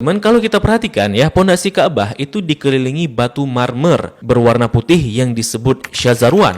Cuman kalau kita perhatikan ya, pondasi Ka'bah itu dikelilingi batu marmer berwarna putih yang disebut syazarwan.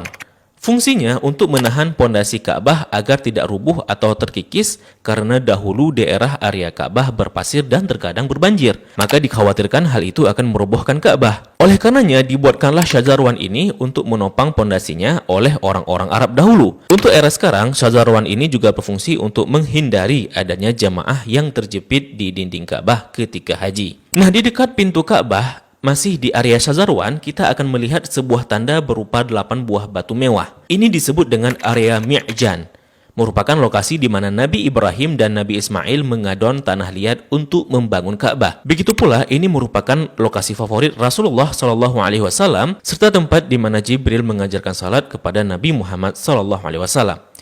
Fungsinya untuk menahan pondasi Ka'bah agar tidak rubuh atau terkikis karena dahulu daerah area Ka'bah berpasir dan terkadang berbanjir. Maka dikhawatirkan hal itu akan merobohkan Ka'bah. Oleh karenanya dibuatkanlah syazarwan ini untuk menopang pondasinya oleh orang-orang Arab dahulu. Untuk era sekarang, syazarwan ini juga berfungsi untuk menghindari adanya jamaah yang terjepit di dinding Ka'bah ketika haji. Nah, di dekat pintu Ka'bah, masih di area Syazarwan, kita akan melihat sebuah tanda berupa 8 buah batu mewah. Ini disebut dengan area Mi'jan, merupakan lokasi di mana Nabi Ibrahim dan Nabi Ismail mengadon tanah liat untuk membangun Ka'bah. Begitu pula, ini merupakan lokasi favorit Rasulullah SAW serta tempat di mana Jibril mengajarkan salat kepada Nabi Muhammad SAW.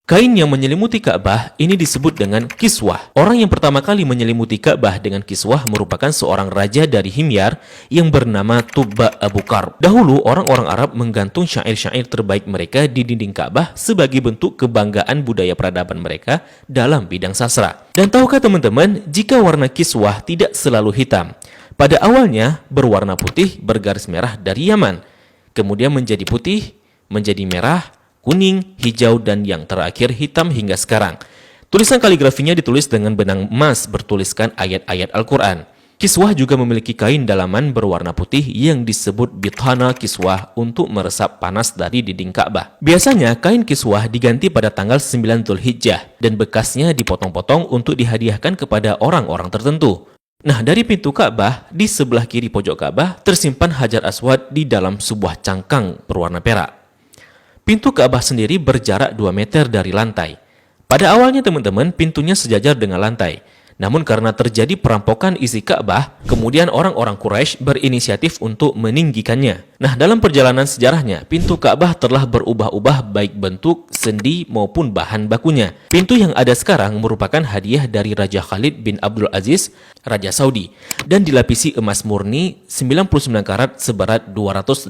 Kain yang menyelimuti Ka'bah ini disebut dengan kiswah. Orang yang pertama kali menyelimuti Ka'bah dengan kiswah merupakan seorang raja dari Himyar yang bernama Tubba Abu Karb. Dahulu, orang-orang Arab menggantung syair-syair terbaik mereka di dinding Ka'bah sebagai bentuk kebanggaan budaya peradaban mereka dalam bidang sastra. Dan tahukah teman-teman, jika warna kiswah tidak selalu hitam. Pada awalnya berwarna putih bergaris merah dari Yaman, kemudian menjadi putih, menjadi merah, kuning, hijau, dan yang terakhir hitam hingga sekarang. Tulisan kaligrafinya ditulis dengan benang emas bertuliskan ayat-ayat Al-Quran. Kiswah juga memiliki kain dalaman berwarna putih yang disebut bithana kiswah untuk meresap panas dari dinding Ka'bah. Biasanya kain kiswah diganti pada tanggal 9 Dzulhijjah dan bekasnya dipotong-potong untuk dihadiahkan kepada orang-orang tertentu. Nah, dari pintu Ka'bah, di sebelah kiri pojok Ka'bah tersimpan Hajar Aswad di dalam sebuah cangkang berwarna perak. Pintu Ka'bah sendiri berjarak 2 meter dari lantai. Pada awalnya teman-teman, pintunya sejajar dengan lantai. Namun karena terjadi perampokan isi Ka'bah, kemudian orang-orang Quraisy berinisiatif untuk meninggikannya. Nah, dalam perjalanan sejarahnya, pintu Ka'bah telah berubah-ubah baik bentuk, sendi maupun bahan bakunya. Pintu yang ada sekarang merupakan hadiah dari Raja Khalid bin Abdul Aziz, Raja Saudi, dan dilapisi emas murni 99 karat seberat 280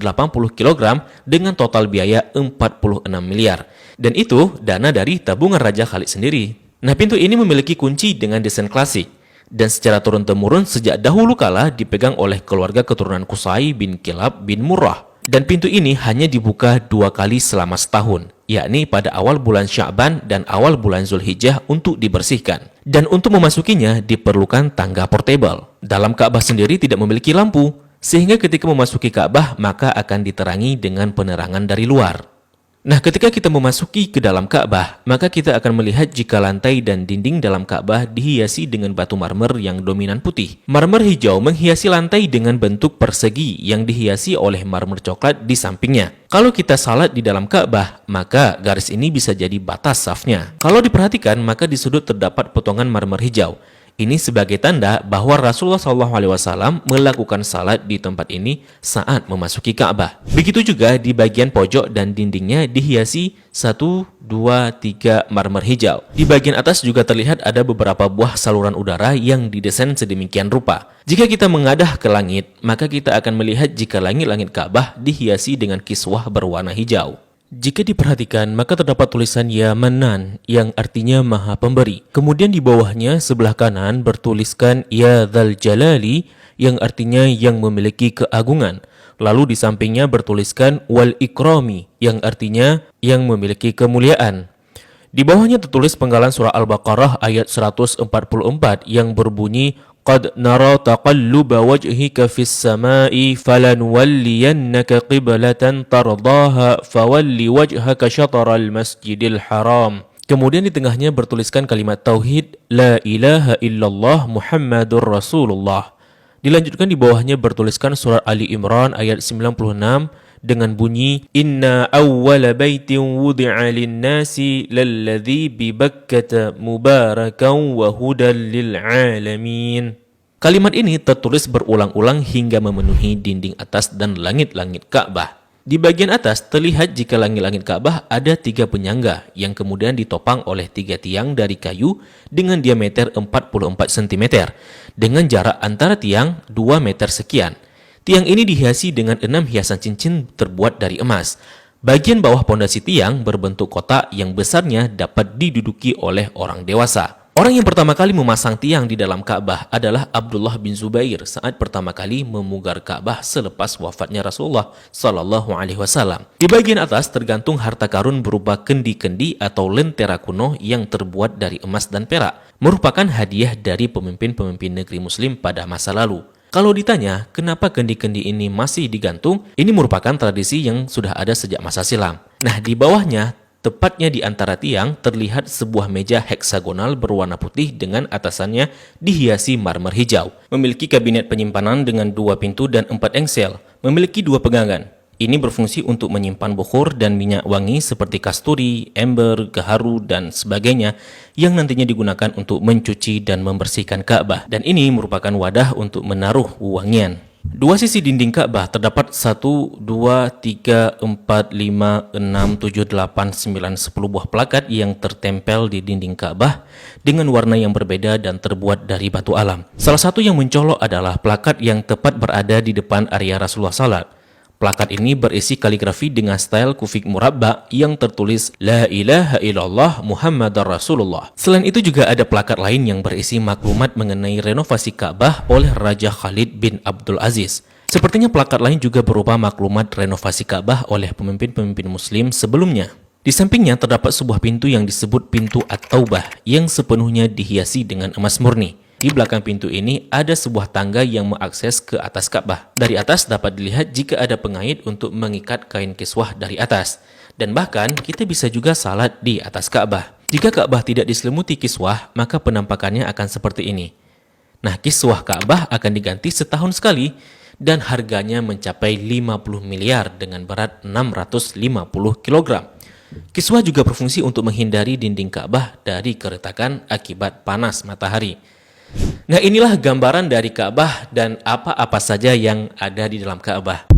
kg dengan total biaya 46 miliar. Dan itu dana dari tabungan Raja Khalid sendiri. Nah, pintu ini memiliki kunci dengan desain klasik dan secara turun-temurun sejak dahulu kala dipegang oleh keluarga keturunan Qusay bin Kilab bin Murrah. Dan pintu ini hanya dibuka 2 kali selama setahun, yakni pada awal bulan Sya'ban dan awal bulan Zulhijjah untuk dibersihkan. Dan untuk memasukinya diperlukan tangga portable. Dalam Ka'bah sendiri tidak memiliki lampu, sehingga ketika memasuki Ka'bah maka akan diterangi dengan penerangan dari luar. Nah, ketika kita memasuki ke dalam Ka'bah, maka kita akan melihat jika lantai dan dinding dalam Ka'bah dihiasi dengan batu marmer yang dominan putih. Marmer hijau menghiasi lantai dengan bentuk persegi yang dihiasi oleh marmer coklat di sampingnya. Kalau kita salat di dalam Ka'bah, maka garis ini bisa jadi batas safnya. Kalau diperhatikan, maka di sudut terdapat potongan marmer hijau. Ini sebagai tanda bahwa Rasulullah SAW melakukan salat di tempat ini saat memasuki Ka'bah. Begitu juga di bagian pojok dan dindingnya dihiasi 1, 2, 3 marmer hijau. Di bagian atas juga terlihat ada beberapa buah saluran udara yang didesain sedemikian rupa. Jika kita mengadah ke langit, maka kita akan melihat jika langit-langit Ka'bah dihiasi dengan kiswah berwarna hijau. Jika diperhatikan, maka terdapat tulisan Ya Manan yang artinya Maha Pemberi. Kemudian di bawahnya sebelah kanan bertuliskan Ya Dzal Jalali yang artinya yang memiliki keagungan. Lalu di sampingnya bertuliskan Wal Ikrami yang artinya yang memiliki kemuliaan. Di bawahnya tertulis penggalan surah Al-Baqarah ayat 144 yang berbunyi Qad nara taqalluba wajhika fis samai falanuwalliyannaka qiblatan tardaha fawalli wajhaka syatral masjidil haram. Kemudian di tengahnya bertuliskan kalimat tauhid La ilaha illallah Muhammadur Rasulullah. Dilanjutkan di bawahnya bertuliskan surah Ali Imran ayat 96 dengan bunyi Inna awwala baitin wudi'a lin-nasi lalladzi bi Bakkata mubarakan wa hudan lil alamin. Kalimat ini tertulis berulang-ulang hingga memenuhi dinding atas dan langit-langit Ka'bah. Di bagian atas terlihat jika langit-langit Ka'bah ada 3 penyangga yang kemudian ditopang oleh 3 tiang dari kayu dengan diameter 44 cm dengan jarak antara tiang 2 meter sekian. Tiang ini dihiasi dengan 6 hiasan cincin terbuat dari emas. Bagian bawah pondasi tiang berbentuk kotak yang besarnya dapat diduduki oleh orang dewasa. Orang yang pertama kali memasang tiang di dalam Ka'bah adalah Abdullah bin Zubair saat pertama kali memugar Ka'bah selepas wafatnya Rasulullah Sallallahu Alaihi Wasallam. Di bagian atas tergantung harta karun berupa kendi-kendi atau lentera kuno yang terbuat dari emas dan perak, merupakan hadiah dari pemimpin-pemimpin negeri Muslim pada masa lalu. Kalau ditanya kenapa kendi-kendi ini masih digantung, ini merupakan tradisi yang sudah ada sejak masa silam. Nah, di bawahnya, tepatnya di antara tiang, terlihat sebuah meja heksagonal berwarna putih dengan atasannya dihiasi marmer hijau. Memiliki kabinet penyimpanan dengan 2 pintu dan 4 engsel. Memiliki 2 pegangan. Ini berfungsi untuk menyimpan bukhur dan minyak wangi seperti kasturi, ember, gaharu, dan sebagainya yang nantinya digunakan untuk mencuci dan membersihkan Ka'bah. Dan ini merupakan wadah untuk menaruh wangian. 2 sisi dinding Ka'bah terdapat 1, 2, 3, 4, 5, 6, 7, 8, 9, 10 buah plakat yang tertempel di dinding Ka'bah dengan warna yang berbeda dan terbuat dari batu alam. Salah satu yang mencolok adalah plakat yang tepat berada di depan area Rasulullah Salat. Plakat ini berisi kaligrafi dengan style kufik murabba yang tertulis La ilaha illallah Muhammadar Rasulullah. Selain itu juga ada plakat lain yang berisi maklumat mengenai renovasi Ka'bah oleh Raja Khalid bin Abdul Aziz. Sepertinya plakat lain juga berupa maklumat renovasi Ka'bah oleh pemimpin-pemimpin Muslim sebelumnya. Di sampingnya terdapat sebuah pintu yang disebut pintu At-Taubah yang sepenuhnya dihiasi dengan emas murni. Di belakang pintu ini ada sebuah tangga yang mengakses ke atas Ka'bah. Dari atas dapat dilihat jika ada pengait untuk mengikat kain kiswah dari atas. Dan bahkan kita bisa juga salat di atas Ka'bah. Jika Ka'bah tidak diselimuti kiswah, maka penampakannya akan seperti ini. Nah, kiswah Ka'bah akan diganti setahun sekali dan harganya mencapai 50 miliar dengan berat 650 kg. Kiswah juga berfungsi untuk menghindari dinding Ka'bah dari keretakan akibat panas matahari. Nah, inilah gambaran dari Ka'bah dan apa-apa saja yang ada di dalam Ka'bah.